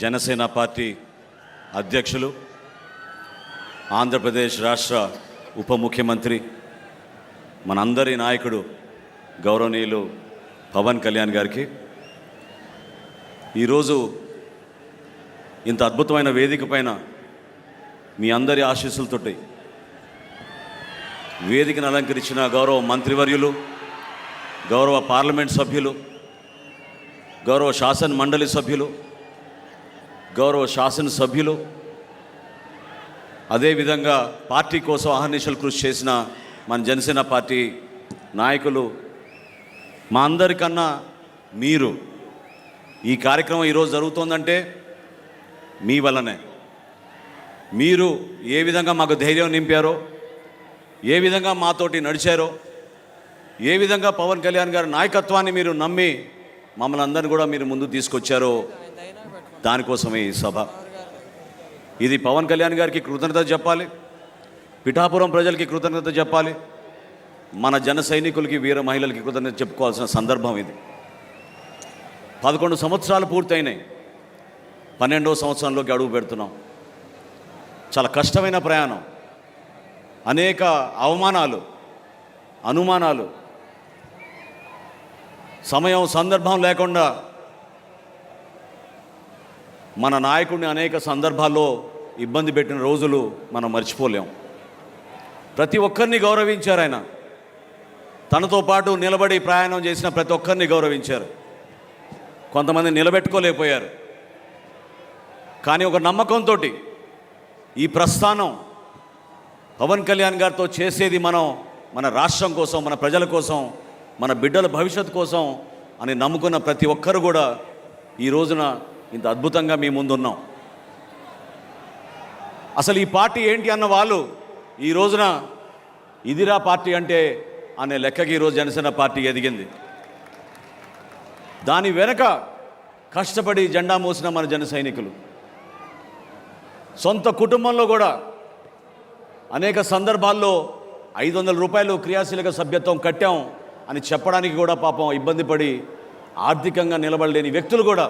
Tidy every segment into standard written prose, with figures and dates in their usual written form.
Janasena party అధ్యక్షులు, ఆంధ్రప్రదేశ్ రాష్ట్ర ఉప ముఖ్యమంత్రి, మనందరి నాయకుడు గౌరవనీయులు పవన్ కళ్యాణ్ గారికి ఈరోజు ఇంత అద్భుతమైన వేదిక పైన మీ అందరి ఆశీస్సులతోటి వేదికను అలంకరించిన గౌరవ మంత్రివర్యులు, గౌరవ పార్లమెంట్ సభ్యులు, గౌరవ శాసన మండలి సభ్యులు, గౌరవ శాసనసభ్యులు, అదేవిధంగా పార్టీ కోసం అహర్నిశలు కృషి చేసిన మన జనసేన పార్టీ నాయకులు, మా అందరికన్నా మీరు ఈ కార్యక్రమం ఈరోజు జరుగుతోందంటే మీ వల్లనే. మీరు ఏ విధంగా మాకు ధైర్యం నింపారో, ఏ విధంగా మాతోటి నడిచారో, ఏ విధంగా పవన్ కళ్యాణ్ గారి నాయకత్వాన్ని మీరు నమ్మి మమ్మల్ని అందరినీ కూడా మీరు ముందు తీసుకొచ్చారో దానికోసమే ఈ సభ. ఇది పవన్ కళ్యాణ్ గారికి కృతజ్ఞత చెప్పాలి, పిఠాపురం ప్రజలకి కృతజ్ఞత చెప్పాలి, మన జన సైనికులకి, వీర మహిళలకి కృతజ్ఞత చెప్పుకోవాల్సిన సందర్భం ఇది. 11 సంవత్సరాలు పూర్తయినాయి, 12వ సంవత్సరంలోకి అడుగు పెడుతున్నాం. చాలా కష్టమైన ప్రయాణం, అనేక అవమానాలు, అనుమానాలు, సమయం సందర్భం లేకుండా మన నాయకుడిని అనేక సందర్భాల్లో ఇబ్బంది పెట్టిన రోజులు మనం మర్చిపోలేం. ప్రతి ఒక్కరిని గౌరవించారు ఆయన. తనతో పాటు నిలబడి ప్రయాణం చేసిన ప్రతి ఒక్కరిని గౌరవించారు. కొంతమంది నిలబెట్టుకోలేకపోయారు. కానీ ఒక నమ్మకంతో ఈ ప్రస్థానం పవన్ కళ్యాణ్ గారితో చేసేది మనం మన రాష్ట్రం కోసం, మన ప్రజల కోసం, మన బిడ్డల భవిష్యత్తు కోసం అని నమ్ముకున్న ప్రతి ఒక్కరు కూడా ఈ రోజున ఇంత అద్భుతంగా మీ ముందున్నాం. అసలు ఈ పార్టీ ఏంటి అన్న వాళ్ళు ఈ రోజున ఇదిరా పార్టీ అంటే అనే లెక్కకి ఈరోజు జనసేన పార్టీ ఎదిగింది. దాని వెనక కష్టపడి జెండా మోసిన మన జన సైనికులు, సొంత కుటుంబంలో కూడా అనేక సందర్భాల్లో 500 రూపాయలు క్రియాశీలక సభ్యత్వం కట్టాం అని చెప్పడానికి కూడా పాపం ఇబ్బంది పడి ఆర్థికంగా నిలబడలేని వ్యక్తులు కూడా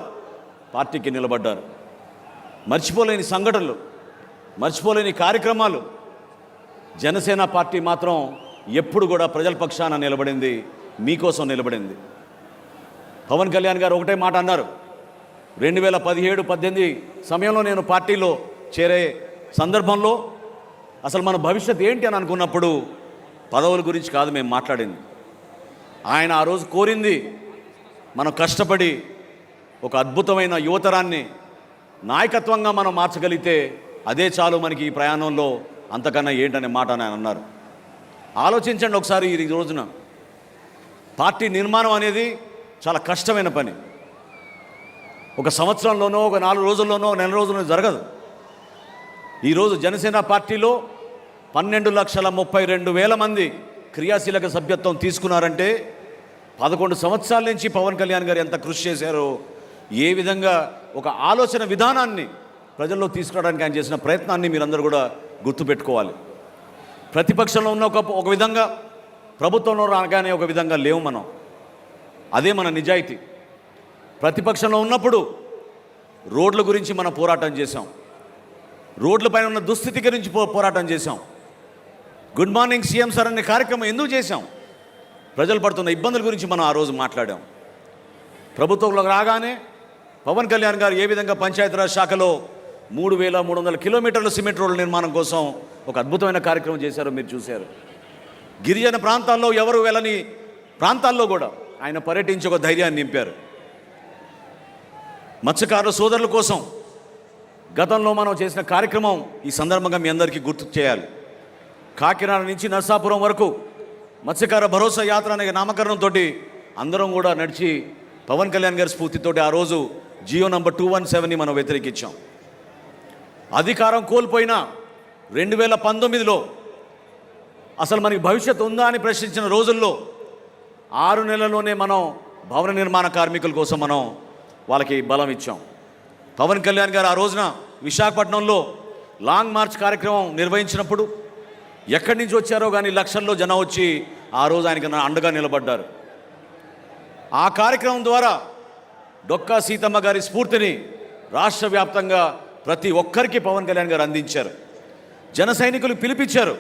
పార్టీకి నిలబడ్డారు. మర్చిపోలేని సంఘటనలు, మర్చిపోలేని కార్యక్రమాలు. జనసేన పార్టీ మాత్రం ఎప్పుడు కూడా ప్రజల పక్షాన నిలబడింది, మీకోసం నిలబడింది. పవన్ కళ్యాణ్ గారు ఒకటే మాట అన్నారు, 2017-18 సమయంలో నేను పార్టీలో చేరే సందర్భంలో అసలు మన భవిష్యత్ ఏంటి అని అనుకున్నప్పుడు పదవుల గురించి కాదు మేము మాట్లాడింది. ఆయన ఆ రోజు కోరింది మనం కష్టపడి ఒక అద్భుతమైన యువతరాన్ని నాయకత్వంగా మనం మార్చగలిగితే అదే చాలు మనకి ఈ ప్రయాణంలో, అంతకన్నా ఏంటనే మాట ఆయన అన్నారు. ఆలోచించండి ఒకసారి. ఈ రోజున పార్టీ నిర్మాణం అనేది చాలా కష్టమైన పని. ఒక సంవత్సరంలోనో, ఒక 4 రోజుల్లోనో, 1 నెల రోజుల్లోనో జరగదు. ఈరోజు జనసేన పార్టీలో 12,32,000 మంది క్రియాశీలక సభ్యత్వం తీసుకున్నారంటే 11 సంవత్సరాల నుంచి పవన్ కళ్యాణ్ గారు ఎంత కృషి చేశారో, ఏ విధంగా ఒక ఆలోచన విధానాన్ని ప్రజల్లో తీసుకురావడానికి ఆయన చేసిన ప్రయత్నాన్ని మీరందరూ కూడా గుర్తుపెట్టుకోవాలి. ప్రతిపక్షంలో ఉన్న ఒక విధంగా, ప్రభుత్వంలో రాగానే ఒక విధంగా లేవు మనం. అదే మన నిజాయితీ. ప్రతిపక్షంలో ఉన్నప్పుడు రోడ్ల గురించి మనం పోరాటం చేశాం, రోడ్లపైన ఉన్న దుస్థితి గురించి పోరాటం చేశాం. గుడ్ మార్నింగ్ సీఎం సార్ అనే కార్యక్రమం ఎందుకు చేశాం? ప్రజలు పడుతున్న ఇబ్బందుల గురించి మనం ఆ రోజు మాట్లాడాం. ప్రభుత్వంలోకి రాగానే పవన్ కళ్యాణ్ గారు ఏ విధంగా పంచాయతీరాజ్ శాఖలో 3,300 కిలోమీటర్ల సిమెంట్ రోడ్ల నిర్మాణం కోసం ఒక అద్భుతమైన కార్యక్రమం చేశారో మీరు చూశారు. గిరిజన ప్రాంతాల్లో ఎవరు వెళ్ళని ప్రాంతాల్లో కూడా ఆయన పర్యటించి ఒక ధైర్యాన్ని నింపారు. మత్స్యకారుల సోదరుల కోసం గతంలో మనం చేసిన కార్యక్రమం ఈ సందర్భంగా మీ అందరికీ గుర్తు చేయాలి. కాకినాడ నుంచి నర్సాపురం వరకు మత్స్యకార భరోసా యాత్ర అనే నామకరణంతో అందరం కూడా నడిచి పవన్ కళ్యాణ్ గారి స్ఫూర్తితోటి ఆ రోజు జియో నంబర్ 217ని మనం వ్యతిరేకించాం. అధికారం కోల్పోయిన 2019లో అసలు మనకి భవిష్యత్తు ఉందా అని ప్రశ్నించిన రోజుల్లో 6 నెలల్లోనే మనం భవన నిర్మాణ కార్మికుల కోసం మనం వాళ్ళకి బలం ఇచ్చాం. పవన్ కళ్యాణ్ గారు ఆ రోజున విశాఖపట్నంలో లాంగ్ మార్చ్ కార్యక్రమం నిర్వహించినప్పుడు ఎక్కడి నుంచి వచ్చారో కానీ లక్షల్లో జనం వచ్చి ఆ రోజు ఆయనకి అండగా నిలబడ్డారు. ఆ కార్యక్రమం ద్వారా డొక్కా సీతమ్మ గారి స్ఫూర్తిని రాష్ట్ర వ్యాప్తంగా ప్రతి ఒక్కరికి పవన్ కళ్యాణ్ గారు అందించారు. జన సైనికులు పిలిపించారు.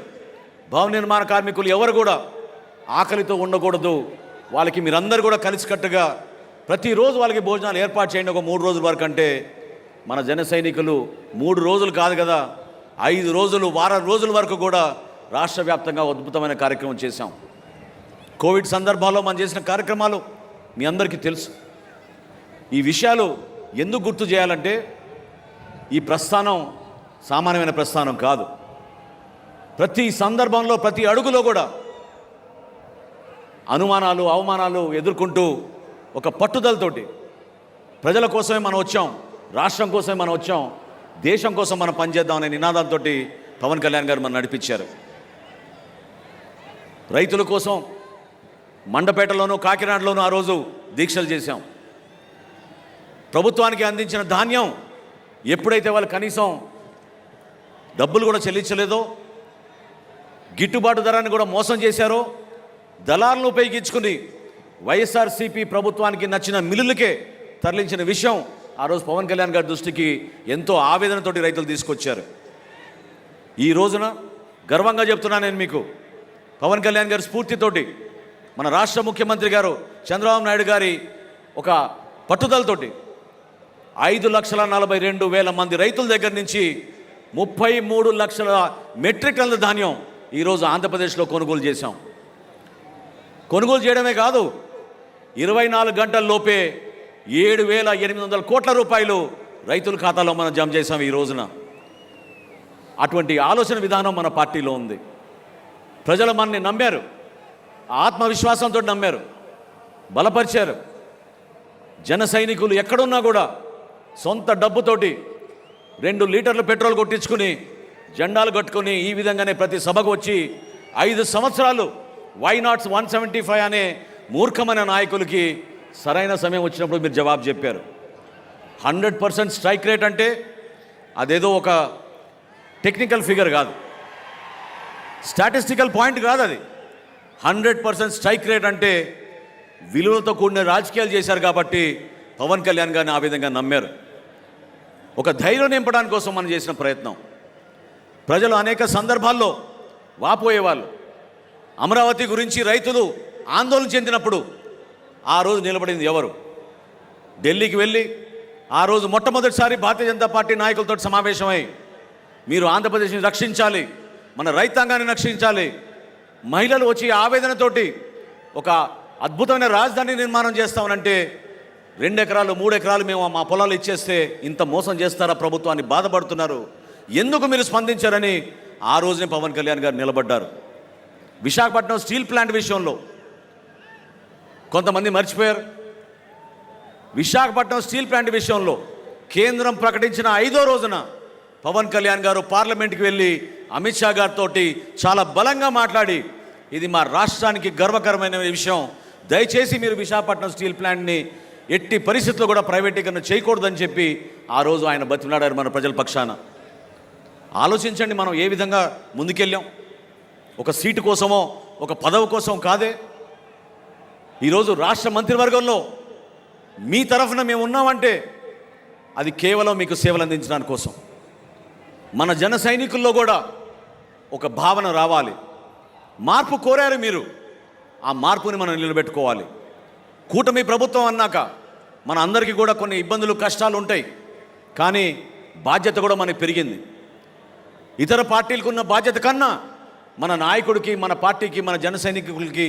భవన నిర్మాణ కార్మికులు ఎవరు కూడా ఆకలితో ఉండకూడదు, వాళ్ళకి మీరందరూ కూడా కలిసికట్టుగా ప్రతిరోజు వాళ్ళకి భోజనాలు ఏర్పాటు చేయండి ఒక 3 రోజుల వరకు అంటే మన జన సైనికులు 3 రోజులు కాదు కదా, 5 రోజులు, వారం రోజుల వరకు కూడా రాష్ట్ర వ్యాప్తంగా అద్భుతమైన కార్యక్రమం చేశాం. కోవిడ్ సందర్భాల్లో మనం చేసిన కార్యక్రమాలు మీ అందరికీ తెలుసు. ఈ విషయాలు ఎందుకు గుర్తు చేయాలంటే ఈ ప్రస్థానం సామాన్యమైన ప్రస్థానం కాదు. ప్రతి సందర్భంలో ప్రతి అడుగులో కూడా అనుమానాలు, అవమానాలు ఎదుర్కొంటూ ఒక పట్టుదలతోటి ప్రజల కోసమే మనం వచ్చాం, రాష్ట్రం కోసమే మనం వచ్చాం, దేశం కోసం మనం పనిచేద్దాం అనే నినాదాలతో పవన్ కళ్యాణ్ గారు మనం నడిపించారు. రైతుల కోసం మండపేటలోనూ కాకినాడలోనూ ఆ రోజు దీక్షలు చేశాం. ప్రభుత్వానికి అందించిన ధాన్యం ఎప్పుడైతే వాళ్ళు కనీసం డబ్బులు కూడా చెల్లించలేదో, గిట్టుబాటు ధరాన్ని కూడా మోసం చేశారో, దళాలను ఉపయోగించుకుని వైఎస్ఆర్సీపీ ప్రభుత్వానికి నచ్చిన మిల్లులకే తరలించిన విషయం ఆ రోజు పవన్ కళ్యాణ్ గారి దృష్టికి ఎంతో ఆవేదనతోటి రైతులు తీసుకొచ్చారు. ఈ రోజున గర్వంగా చెప్తున్నాను నేను మీకు, పవన్ కళ్యాణ్ గారి స్ఫూర్తితోటి మన రాష్ట్ర ముఖ్యమంత్రి గారు చంద్రబాబు నాయుడు గారి ఒక పట్టుదలతోటి 5,42,000 మంది రైతుల దగ్గర నుంచి 33 లక్షల మెట్రిక్ టన్నుల ధాన్యం ఈరోజు ఆంధ్రప్రదేశ్లో కొనుగోలు చేశాం. కొనుగోలు చేయడమే కాదు, 24 గంటల్లోపే 7,800 కోట్ల రూపాయలు రైతుల ఖాతాలో మనం జమ చేశాం ఈ రోజున. అటువంటి ఆలోచన విధానం మన పార్టీలో ఉంది. ప్రజలు మనని నమ్మారు, ఆత్మవిశ్వాసంతో నమ్మారు, బలపరిచారు. జన సైనికులు ఎక్కడున్నా కూడా సొంత డబ్బుతోటి 2 లీటర్లు పెట్రోల్ కొట్టించుకుని జెండాలు కట్టుకుని ఈ విధంగానే ప్రతి సభకు వచ్చి 5 సంవత్సరాలు వై నాట్ 175 అనే మూర్ఖమైన నాయకులకి సరైన సమయం వచ్చినప్పుడు మీరు జవాబు చెప్పారు. 100% స్ట్రైక్ రేట్ అంటే అదేదో ఒక టెక్నికల్ ఫిగర్ కాదు, స్టాటిస్టికల్ పాయింట్ కాదు, అది 100% స్ట్రైక్ రేట్ అంటే విలువలతో కూడిన రాజకీయాలు చేశారు కాబట్టి పవన్ కళ్యాణ్ గారిని ఆ విధంగా నమ్మారు. ఒక ధైర్యం నింపడానికి కోసం మనం చేసిన ప్రయత్నం. ప్రజలు అనేక సందర్భాల్లో వాపోయేవాళ్ళు. అమరావతి గురించి రైతులు ఆందోళన చెందినప్పుడు ఆ రోజు నిలబడింది ఎవరు? ఢిల్లీకి వెళ్ళి ఆ రోజు మొట్టమొదటిసారి భారతీయ జనతా పార్టీ నాయకులతో సమావేశమై మీరు ఆంధ్రప్రదేశ్ని రక్షించాలి, మన రైతాంగాన్ని రక్షించాలి, మహిళలు వచ్చి ఆవేదనతోటి ఒక అద్భుతమైన రాజధాని నిర్మాణం చేస్తామనంటే 2 ఎకరాలు 3 ఎకరాలు మేము మా పొలాలు ఇచ్చేస్తే ఇంత మోసం చేస్తారా ప్రభుత్వాన్ని బాధపడుతున్నారు, ఎందుకు మీరు స్పందించారని ఆ రోజునే పవన్ కళ్యాణ్ గారు నిలబడ్డారు. విశాఖపట్నం స్టీల్ ప్లాంట్ విషయంలో కొంతమంది మర్చిపోయారు. విశాఖపట్నం స్టీల్ ప్లాంట్ విషయంలో కేంద్రం ప్రకటించిన 5వ రోజున పవన్ కళ్యాణ్ గారు పార్లమెంట్కి వెళ్ళి అమిత్ షా గారితో చాలా బలంగా మాట్లాడి ఇది మా రాష్ట్రానికి గర్వకరమైన విషయం, దయచేసి మీరు విశాఖపట్నం స్టీల్ ప్లాంట్ని ఎట్టి పరిస్థితుల్లో కూడా ప్రైవేటీకరణ చేయకూడదని చెప్పి ఆ రోజు ఆయన బతిమలాడారు మన ప్రజల పక్షాన. ఆలోచించండి, మనం ఏ విధంగా ముందుకెళ్ళాం. ఒక సీటు కోసమో ఒక పదవి కోసం కాదే. ఈరోజు రాష్ట్ర మంత్రివర్గంలో మీ తరఫున మేము ఉన్నామంటే అది కేవలం మీకు సేవలు అందించడానికి కోసం. మన జన సైనికుల్లో కూడా ఒక భావన రావాలి. మార్పు కోరారు మీరు, ఆ మార్పుని మనం నిలబెట్టుకోవాలి. కూటమి ప్రభుత్వం అన్నాక మన అందరికీ కూడా కొన్ని ఇబ్బందులు, కష్టాలు ఉంటాయి, కానీ బాధ్యత కూడా మనకి పెరిగింది. ఇతర పార్టీలకు ఉన్న బాధ్యత కన్నా మన నాయకుడికి, మన పార్టీకి, మన జన సైనికులకి,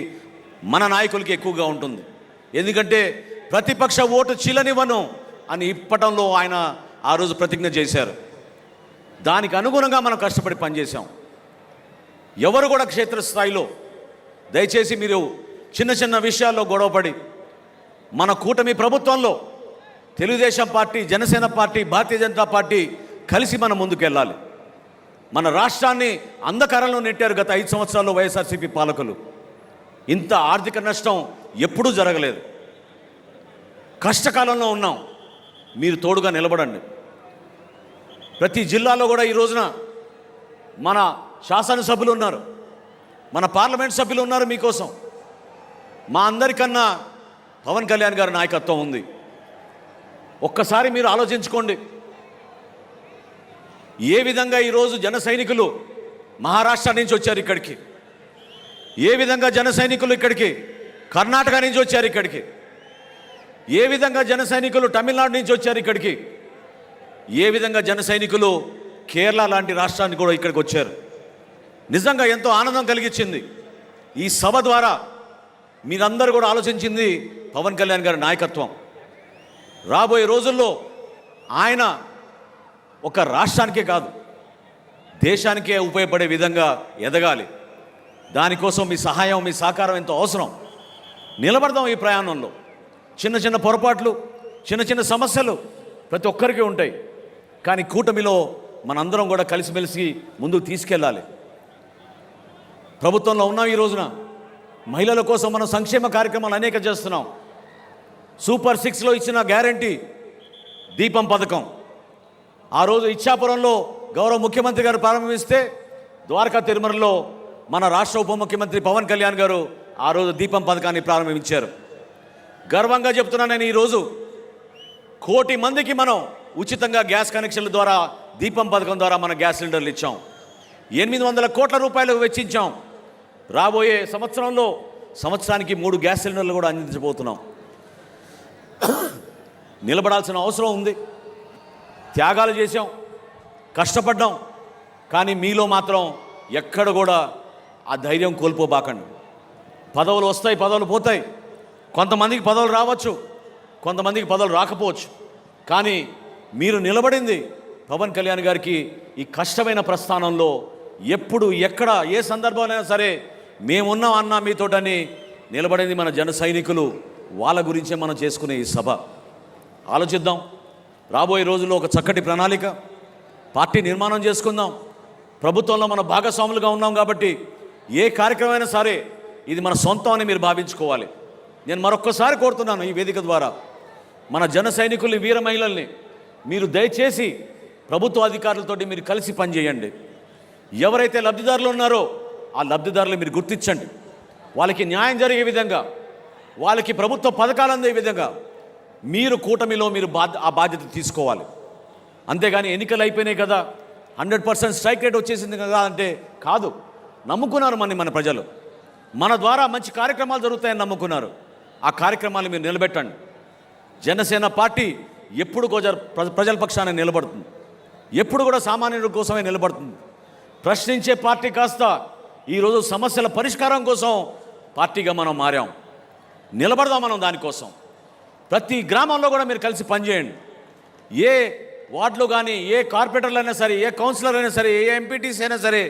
మన నాయకులకి ఎక్కువగా ఉంటుంది. ఎందుకంటే ప్రతిపక్ష ఓటు చీలనివ్వను అని ఇప్పటంలో ఆయన ఆ రోజు ప్రతిజ్ఞ చేశారు. దానికి అనుగుణంగా మనం కష్టపడి పనిచేశాం. ఎవరు కూడా క్షేత్రస్థాయిలో దయచేసి మీరు చిన్న చిన్న విషయాల్లో గొడవపడి మన కూటమి ప్రభుత్వంలో Telugu Desam party, Janasena party, Bharatiya Janata party కలిసి మనం ముందుకెళ్ళాలి. మన రాష్ట్రాన్ని అంధకారంలో నెట్టారు గత 5 సంవత్సరాల్లో వైఎస్ఆర్సీపీ పాలకులు. ఇంత ఆర్థిక నష్టం ఎప్పుడూ జరగలేదు. కష్టకాలంలో ఉన్నాం, మీరు తోడుగా నిలబడండి. ప్రతి జిల్లాలో కూడా ఈ రోజున మన శాసనసభ్యులు ఉన్నారు, మన పార్లమెంట్ సభ్యులు ఉన్నారు మీకోసం. మా అందరికన్నా పవన్ కళ్యాణ్ గారి నాయకత్వం ఉంది. ఒక్కసారి మీరు ఆలోచించుకోండి. ఏ విధంగా ఈరోజు జన సైనికులు మహారాష్ట్ర నుంచి వచ్చారు ఇక్కడికి, ఏ విధంగా జన సైనికులు ఇక్కడికి కర్ణాటక నుంచి వచ్చారు ఇక్కడికి, ఏ విధంగా జన సైనికులు తమిళనాడు నుంచి వచ్చారు ఇక్కడికి, ఏ విధంగా జన సైనికులు కేరళ లాంటి రాష్ట్రానికి కూడా ఇక్కడికి వచ్చారు. నిజంగా ఎంతో ఆనందం కలిగించింది. ఈ సభ ద్వారా మీరందరూ కూడా ఆలోచించింది పవన్ కళ్యాణ్ గారి నాయకత్వం. రాబోయే రోజుల్లో ఆయన ఒక రాష్ట్రానికే కాదు దేశానికే ఉపయోగపడే విధంగా ఎదగాలి. దానికోసం మీ సహాయం, మీ సహకారం ఎంతో అవసరం. నిలబడదాం ఈ ప్రయాణంలో. చిన్న చిన్న పొరపాట్లు, చిన్న చిన్న సమస్యలు ప్రతి ఒక్కరికి ఉంటాయి. కానీ కూటమిలో మనందరం కూడా కలిసిమెలిసి ముందుకు తీసుకెళ్ళాలి. ప్రభుత్వంలో ఉన్నాం. ఈ రోజున మహిళల కోసం మనం సంక్షేమ కార్యక్రమాలు అనేక చేస్తున్నాం. సూపర్ 6లో ఇచ్చిన గ్యారంటీ దీపం పథకం ఆ రోజు ఇచ్చాపురంలో గౌరవ ముఖ్యమంత్రి గారు ప్రారంభిస్తే, ద్వారకా తిరుమలలో మన రాష్ట్ర ఉప ముఖ్యమంత్రి పవన్ కళ్యాణ్ గారు ఆ రోజు దీపం పథకాన్ని ప్రారంభించారు. గర్వంగా చెప్తున్నాను నేను, ఈరోజు 1 కోటి మందికి మనం ఉచితంగా గ్యాస్ కనెక్షన్ల ద్వారా దీపం పథకం ద్వారా మన గ్యాస్ సిలిండర్లు ఇచ్చాం. 800 కోట్ల రూపాయలు వెచ్చించాం. రాబోయే సంవత్సరంలో సంవత్సరానికి 3 గ్యాస్ సిలిండర్లు కూడా అందించబోతున్నాం. నిలబడాల్సిన అవసరం ఉంది. త్యాగాలు చేశాం, కష్టపడ్డాం. కానీ మీలో మాత్రం ఎక్కడ కూడా ఆ ధైర్యం కోల్పోబాకండి. పదవులు వస్తాయి, పదవులు పోతాయి. కొంతమందికి పదవులు రావచ్చు, కొంతమందికి పదవులు రాకపోవచ్చు. కానీ మీరు నిలబడింది పవన్ కళ్యాణ్ గారికి ఈ కష్టమైన ప్రస్థానంలో ఎప్పుడు ఎక్కడ ఏ సందర్భంలో సరే మేమున్నాం అన్నా మీతోటని నిలబడింది మన జన సైనికులు. వాళ్ళ గురించే మనం చేసుకునే ఈ సభ. ఆలోచిద్దాం. రాబోయే రోజుల్లో ఒక చక్కటి ప్రణాళిక, పార్టీ నిర్మాణం చేసుకుందాం. ప్రభుత్వంలో మన భాగస్వాములుగా ఉన్నాం కాబట్టి ఏ కార్యక్రమం అయినా సరే ఇది మన సొంతం అని మీరు భావించుకోవాలి. నేను మరొక్కసారి కోరుతున్నాను ఈ వేదిక ద్వారా మన జన సైనికుల్ని, వీర మహిళల్ని మీరు దయచేసి ప్రభుత్వ అధికారులతోటి మీరు కలిసి పనిచేయండి. ఎవరైతే లబ్ధిదారులు ఉన్నారో ఆ లబ్ధిదారులు మీరు గుర్తించండి. వాళ్ళకి న్యాయం జరిగే విధంగా, వాళ్ళకి ప్రభుత్వ పథకాలు అందే విధంగా మీరు కూటమిలో మీరు ఆ బాధ్యత తీసుకోవాలి. అంతేగాని ఎన్నికలు అయిపోయినాయి కదా, 100% స్ట్రైక్ రేట్ వచ్చేసింది కదా అంటే కాదు. నమ్ముకున్నారు మన ప్రజలు. మన ద్వారా మంచి కార్యక్రమాలు జరుగుతాయని నమ్ముకున్నారు. ఆ కార్యక్రమాలు మీరు నిలబెట్టండి. జనసేన పార్టీ ఎప్పుడు ప్రజల పక్షాన నిలబడుతుంది, ఎప్పుడు కూడా సామాన్యుల కోసమే నిలబడుతుంది. ప్రశ్నించే పార్టీ కాస్త ఈరోజు సమస్యల పరిష్కారం కోసం పార్టీగా మనం మారాం. నిలబడదాం మనం దానికోసం. ప్రతి గ్రామంలో కూడా మీరు కలిసి పనిచేయండి. ఏ వార్డులో కానీ, ఏ కార్పొరేటర్లు అయినా సరే, ఏ కౌన్సిలర్ అయినా సరే, ఏ ఎంపీటీసీ అయినా సరే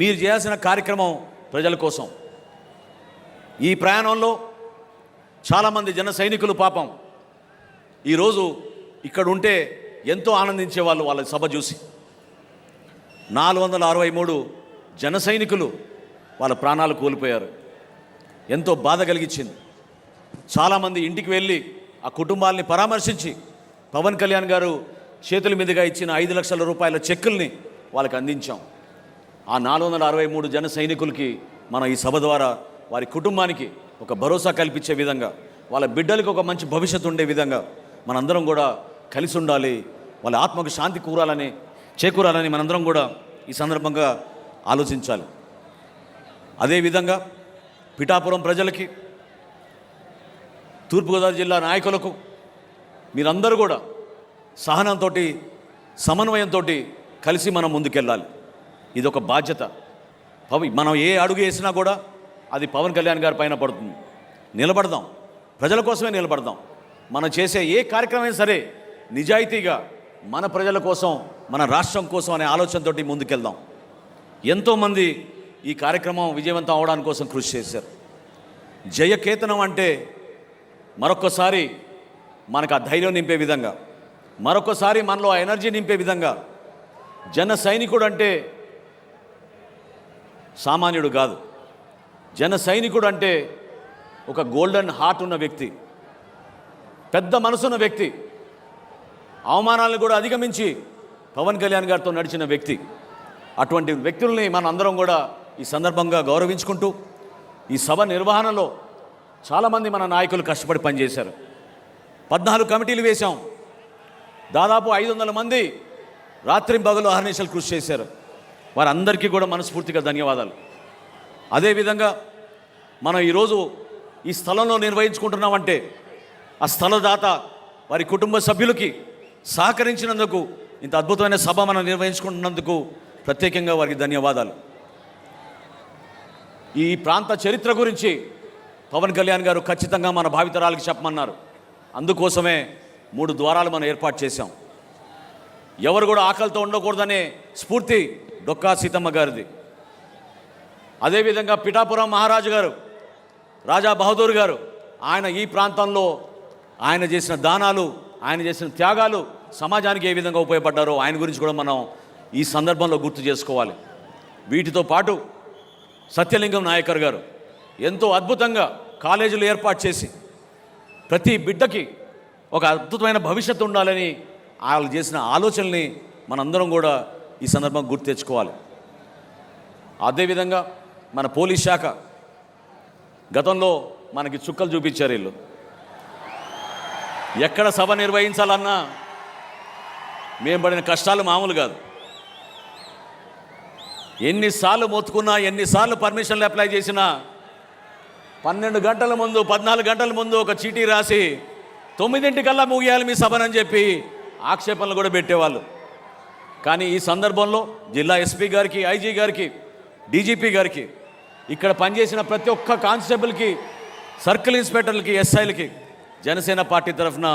మీరు చేయాల్సిన కార్యక్రమం ప్రజల కోసం. ఈ ప్రయాణంలో చాలామంది జన సైనికులు పాపం ఈరోజు ఇక్కడ ఉంటే ఎంతో ఆనందించేవాళ్ళు. వాళ్ళ సభ చూసి 463 జన సైనికులు వాళ్ళ ప్రాణాలు కోల్పోయారు. ఎంతో బాధ కలిగించింది. చాలామంది ఇంటికి వెళ్ళి ఆ కుటుంబాలని పరామర్శించి పవన్ కళ్యాణ్ గారు చేతుల మీదుగా ఇచ్చిన 5 లక్షల రూపాయల చెక్కుల్ని వాళ్ళకి అందించాం. ఆ 463 జన సైనికులకి మన ఈ సభ ద్వారా వారి కుటుంబానికి ఒక భరోసా కల్పించే విధంగా, వాళ్ళ బిడ్డలకు ఒక మంచి భవిష్యత్తు ఉండే విధంగా మనందరం కూడా కలిసి ఉండాలి. వాళ్ళ ఆత్మకు శాంతి చేకూరాలని మనందరం కూడా ఈ సందర్భంగా ఆలోచించాలి. అదేవిధంగా పిఠాపురం ప్రజలకి, తూర్పుగోదావరి జిల్లా నాయకులకు మీరందరూ కూడా సహనంతో, సమన్వయంతో కలిసి మనం ముందుకెళ్ళాలి. ఇది ఒక బాధ్యత. మనం ఏ అడుగు వేసినా కూడా అది పవన్ కళ్యాణ్ గారి పైన పడుతుంది. నిలబడదాం, ప్రజల కోసమే నిలబడదాం. మనం చేసే ఏ కార్యక్రమం సరే నిజాయితీగా మన ప్రజల కోసం, మన రాష్ట్రం కోసం అనే ఆలోచనతో ముందుకెళ్దాం. ఎంతోమంది ఈ కార్యక్రమం విజయవంతం అవడానికి కోసం కృషి చేశారు. జయకేతనం అంటే మరొకసారి మనకు ఆ ధైర్యం నింపే విధంగా, మరొకసారి మనలో ఆ ఎనర్జీ నింపే విధంగా, జన సైనికుడు అంటే సామాన్యుడు కాదు. జన సైనికుడు అంటే ఒక గోల్డెన్ హార్ట్ ఉన్న వ్యక్తి, పెద్ద మనసున్న వ్యక్తి, అవమానాలను కూడా అధిగమించి పవన్ కళ్యాణ్ గారితో నడిచిన వ్యక్తి. అటువంటి వ్యక్తుల్ని మన అందరం కూడా ఈ సందర్భంగా గౌరవించుకుంటూ, ఈ సభ నిర్వహణలో చాలామంది మన నాయకులు కష్టపడి పనిచేశారు. 14 కమిటీలు వేశాం. దాదాపు 500 మంది రాత్రింబగలు అహర్నిశలు కృషి చేశారు. వారందరికీ కూడా మనస్ఫూర్తిగా ధన్యవాదాలు. అదేవిధంగా మనం ఈరోజు ఈ స్థలంలో నిర్వహించుకుంటున్నామంటే ఆ స్థలదాత వారి కుటుంబ సభ్యులకి సహకరించినందుకు, ఇంత అద్భుతమైన సభ మనం నిర్వహించుకుంటున్నందుకు ప్రత్యేకంగా వారికి ధన్యవాదాలు. ఈ ప్రాంత చరిత్ర గురించి పవన్ కళ్యాణ్ గారు ఖచ్చితంగా మన భావితరాలకు చెప్పమన్నారు. అందుకోసమే 3 ద్వారాలు మనం ఏర్పాటు చేశాం. ఎవరు కూడా ఆకలితో ఉండకూడదనే స్ఫూర్తి డొక్కా సీతమ్మ గారిది. అదేవిధంగా పిఠాపురం మహారాజు గారు, రాజా బహదూర్ గారు, ఆయన ఈ ప్రాంతంలో ఆయన చేసిన దానాలు, ఆయన చేసిన త్యాగాలు సమాజానికి ఏ విధంగా ఉపయోగపడ్డారో ఆయన గురించి కూడా మనం ఈ సందర్భంలో గుర్తు చేసుకోవాలి. వీటితో పాటు సత్యలింగం నాయకర్ గారు ఎంతో అద్భుతంగా కాలేజీలు ఏర్పాటు చేసి ప్రతి బిడ్డకి ఒక అద్భుతమైన భవిష్యత్తు ఉండాలని వాళ్ళు చేసిన ఆలోచనల్ని మనందరం కూడా ఈ సందర్భంగా గుర్తు తెచ్చుకోవాలి. అదేవిధంగా మన పోలీస్ శాఖ గతంలో మనకి చుక్కలు చూపించారు. వీళ్ళు ఎక్కడ సభ నిర్వహించాలన్నా మేము పడిన కష్టాలు మామూలు కాదు. ఎన్నిసార్లు మొత్తుకున్నా, ఎన్నిసార్లు పర్మిషన్లు అప్లై చేసినా 12 గంటల ముందు, 14 గంటల ముందు ఒక చీటీ రాసి 9 ముగియాలి మీ సభనని చెప్పి ఆక్షేపణలు కూడా పెట్టేవాళ్ళు. కానీ ఈ సందర్భంలో జిల్లా ఎస్పీ గారికి, ఐజీ గారికి, డీజీపీ గారికి, ఇక్కడ పనిచేసిన ప్రతి ఒక్క కానిస్టేబుల్కి, సర్కిల్ ఇన్స్పెక్టర్లకి, ఎస్ఐలకి జనసేన పార్టీ తరఫున,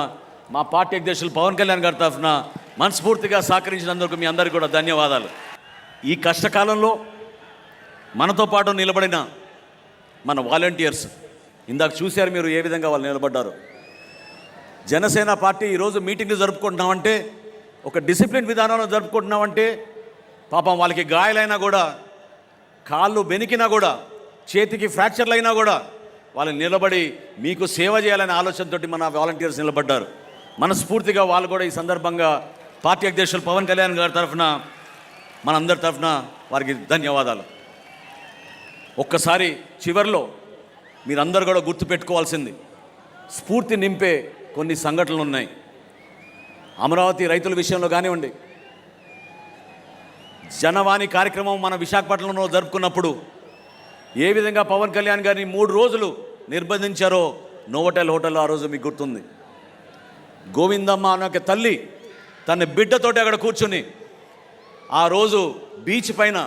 మా పార్టీ అధ్యక్షులు పవన్ కళ్యాణ్ గారి తరఫున మనస్ఫూర్తిగా సహకరించినందుకు మీ అందరికీ కూడా ధన్యవాదాలు. ఈ కష్టకాలంలో మనతో పాటు నిలబడిన మన వాలంటీర్స్, ఇందాక చూశారు మీరు ఏ విధంగా వాళ్ళు నిలబడ్డారు. జనసేన పార్టీ ఈరోజు మీటింగ్లు జరుపుకుంటున్నామంటే, ఒక డిసిప్లిన్ విధానంలో జరుపుకుంటున్నామంటే, పాపం వాళ్ళకి గాయాలైనా కూడా, కాళ్ళు బెనికినా కూడా, చేతికి ఫ్రాక్చర్లు అయినా కూడా వాళ్ళు నిలబడి మీకు సేవ చేయాలనే ఆలోచనతోటి మన వాలంటీర్స్ నిలబడ్డారు. మనస్ఫూర్తిగా వాళ్ళు కూడా ఈ సందర్భంగా పార్టీ అధ్యక్షులు పవన్ కళ్యాణ్ గారి తరఫున, మనందరి తరఫున వారికి ధన్యవాదాలు. ఒక్కసారి చివరిలో మీరందరూ కూడా గుర్తుపెట్టుకోవాల్సింది, స్ఫూర్తి నింపే కొన్ని సంఘటనలు ఉన్నాయి. అమరావతి రైతుల విషయంలో కానివ్వండి, జనవాణి కార్యక్రమం మన విశాఖపట్నంలో జరుపుకున్నప్పుడు ఏ విధంగా పవన్ కళ్యాణ్ గారిని 3 రోజులు నిర్బంధించారో నోవోటెల్ హోటల్లో ఆ రోజు మీకు గుర్తుంది. గోవిందమ్మ అనే ఒక తల్లి తన బిడ్డతోటి అక్కడ కూర్చుని ఆ రోజు బీచ్ పైన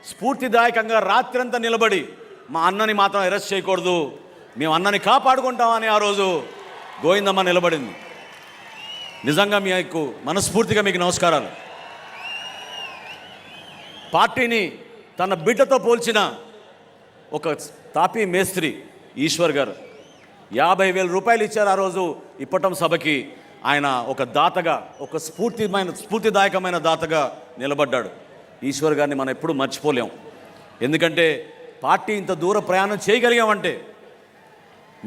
స్ఫూర్తిదాయకంగా రాత్రంతా నిలబడి, మా అన్నని మాత్రం అరెస్ట్ చేయకూడదు, మేము అన్నని కాపాడుకుంటామని ఆ రోజు గోవిందమ్మ నిలబడింది. నిజంగా మీకు మనస్ఫూర్తిగా మీకు నమస్కారాలు. పార్టీని తన బిడ్డతో పోల్చిన ఒక తాపీ మేస్త్రి ఈశ్వర్ గారు 50,000 రూపాయలు ఇచ్చారు ఆ రోజు ఇప్పటం సభకి. ఆయన ఒక దాతగా, ఒక స్ఫూర్తిదాయకమైన దాతగా నిలబడ్డాడు. ఈశ్వర్ గారిని మనం ఎప్పుడూ మర్చిపోలేం. ఎందుకంటే పార్టీ ఇంత దూర ప్రయాణం చేయగలిగామంటే,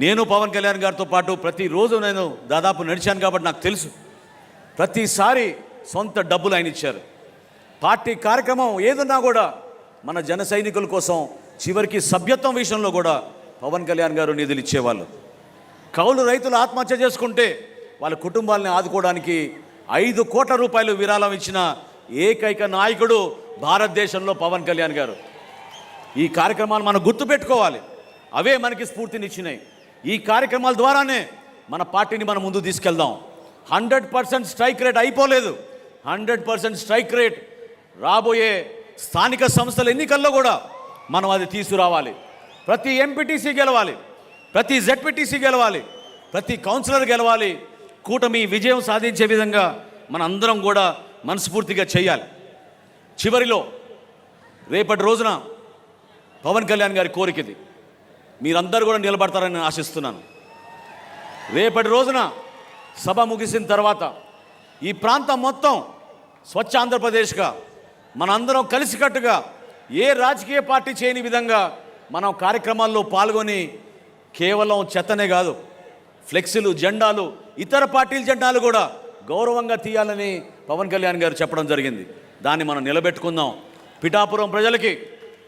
నేను పవన్ కళ్యాణ్ గారితో పాటు ప్రతిరోజు నేను దాదాపు నడిచాను కాబట్టి నాకు తెలుసు. ప్రతిసారి సొంత డబ్బులు ఆయన ఇచ్చారు. పార్టీ కార్యక్రమం ఏదన్నా కూడా మన జన సైనికుల కోసం, చివరికి సభ్యత్వం విషయంలో కూడా పవన్ కళ్యాణ్ గారు నిధులు ఇచ్చేవాళ్ళు. కౌలు రైతులు ఆత్మహత్య చేసుకుంటే వాళ్ళ కుటుంబాలని ఆదుకోవడానికి 5 కోట్ల రూపాయలు విరాళం ఇచ్చిన ఏకైక నాయకుడు భారతదేశంలో పవన్ కళ్యాణ్ గారు. ఈ కార్యక్రమాలు మనం గుర్తుపెట్టుకోవాలి. అవే మనకి స్ఫూర్తినిచ్చినాయి. ఈ కార్యక్రమాల ద్వారానే మన పార్టీని మనం ముందు తీసుకెళ్దాం. 100% స్ట్రైక్ రేట్ అయిపోలేదు. 100% స్ట్రైక్ రేట్ రాబోయే స్థానిక సంస్థల ఎన్నికల్లో కూడా మనం అది తీసుకురావాలి. ప్రతి ఎంపీటీసీ గెలవాలి, ప్రతి జెడ్పీటీసీ గెలవాలి, ప్రతి కౌన్సిలర్ గెలవాలి. కూటమి విజయం సాధించే విధంగా మన అందరం కూడా మనస్ఫూర్తిగా చేయాలి. చివరిలో రేపటి రోజున పవన్ కళ్యాణ్ గారి కోరికది, మీరందరూ కూడా నిలబడతారని ఆశిస్తున్నాను. రేపటి రోజున సభ ముగిసిన తర్వాత ఈ ప్రాంతం మొత్తం స్వచ్ఛ ఆంధ్రప్రదేశ్గా మనందరం కలిసికట్టుగా ఏ రాజకీయ పార్టీ చేయని విధంగా మనం కార్యక్రమాల్లో పాల్గొని కేవలం చెత్తనే కాదు, ఫ్లెక్సీలు, జెండాలు, ఇతర పార్టీల జెండాలు కూడా గౌరవంగా తీయాలని పవన్ కళ్యాణ్ గారు చెప్పడం జరిగింది. దాన్ని మనం నిలబెట్టుకుందాం. పిఠాపురం ప్రజలకి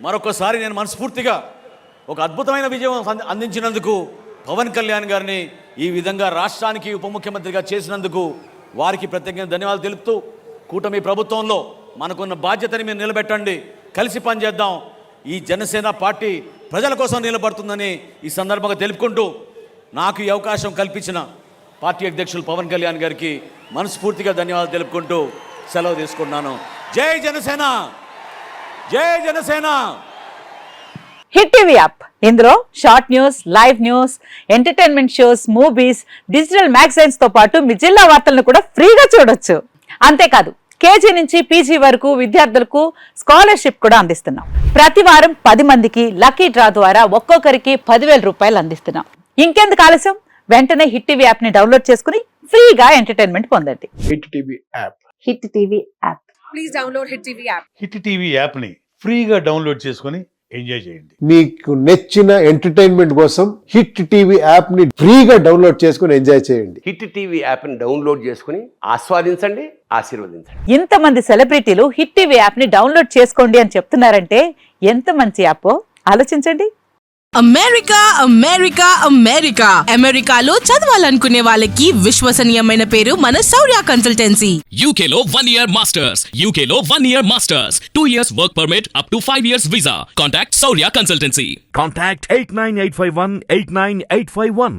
మరొకసారి నేను మనస్ఫూర్తిగా ఒక అద్భుతమైన విజయం అందించినందుకు, పవన్ కళ్యాణ్ గారిని ఈ విధంగా రాష్ట్రానికి ఉప ముఖ్యమంత్రిగా చేసినందుకు వారికి ప్రత్యేకంగా ధన్యవాదాలు తెలుపుతూ కూటమి ప్రభుత్వంలో మనకున్న బాధ్యతని మీరు నిలబెట్టండి, కలిసి పనిచేద్దాం. ఈ జనసేన పార్టీ ప్రజల కోసం నిలబడుతుందని ఈ సందర్భంగా తెలుపుకుంటూ నాకు ఈ అవకాశం కల్పించిన పార్టీ అధ్యక్షులు పవన్ కళ్యాణ్ గారికి మనస్ఫూర్తిగా ధన్యవాదాలు తెలుపుకుంటూ సెలవు తీసుకుంటున్నాను. జై జనసేన, జై జనసేన. హిట్ టీవీ యాప్, ఇందులో short news, live news, entertainment shows, movies, digital magazines తో పాటు మీ జిల్లా వార్తలను కూడా ఫ్రీగా చూడొచ్చు. అంతేకాదు కేజీ నుంచి పీజీ వరకు విద్యార్థులకు స్కాలర్షిప్ కూడా అందిస్తున్నాం. ప్రతి వారం 10 మందికి లక్కీ డ్రా ద్వారా ఒక్కొక్కరికి 10,000 రూపాయలు అందిస్తున్నాం. ఇంకెందుకు ఆలస్యం, వెంటనే హిట్ టీవీ యాప్ ని డౌన్లోడ్ చేసుకుని ఫ్రీగా ఎంటర్టైన్మెంట్ పొందండి. Hit TV app. Hit TV app. Please download Hit TV app. Hit TV app ని ఫ్రీగా డౌన్లోడ్ చేసుకొని ఎంజాయ్ చేయండి. మీకు నచ్చిన ఎంటర్టైన్మెంట్ కోసం హిట్ టీవీ యాప్ ని ఫ్రీగా డౌన్లోడ్ చేసుకుని ఎంజాయ్ చేయండి. హిట్ టీవీ యాప్ని డౌన్లోడ్ చేసుకుని ఆస్వాదించండి, ఆశీర్వదించండి. ఇంతమంది సెలబ్రిటీలు హిట్ టీవీ యాప్ ని డౌన్లోడ్ చేసుకోండి అని చెప్తున్నారంటే ఎంత మంచి యాప్ ఆలోచించండి. అమెరికా అమెరికా అమెరికా అమెరికాలో చదవాలనుకునే వాళ్ళకి విశ్వసనీయమైన పేరు మన శౌర్య కన్సల్టెన్సీ. UK లో 1 year masters, UK లో 1 year masters, 2 years work permit up to 5 years visa. Contact Saurya Consultancy. Contact 89851 89851.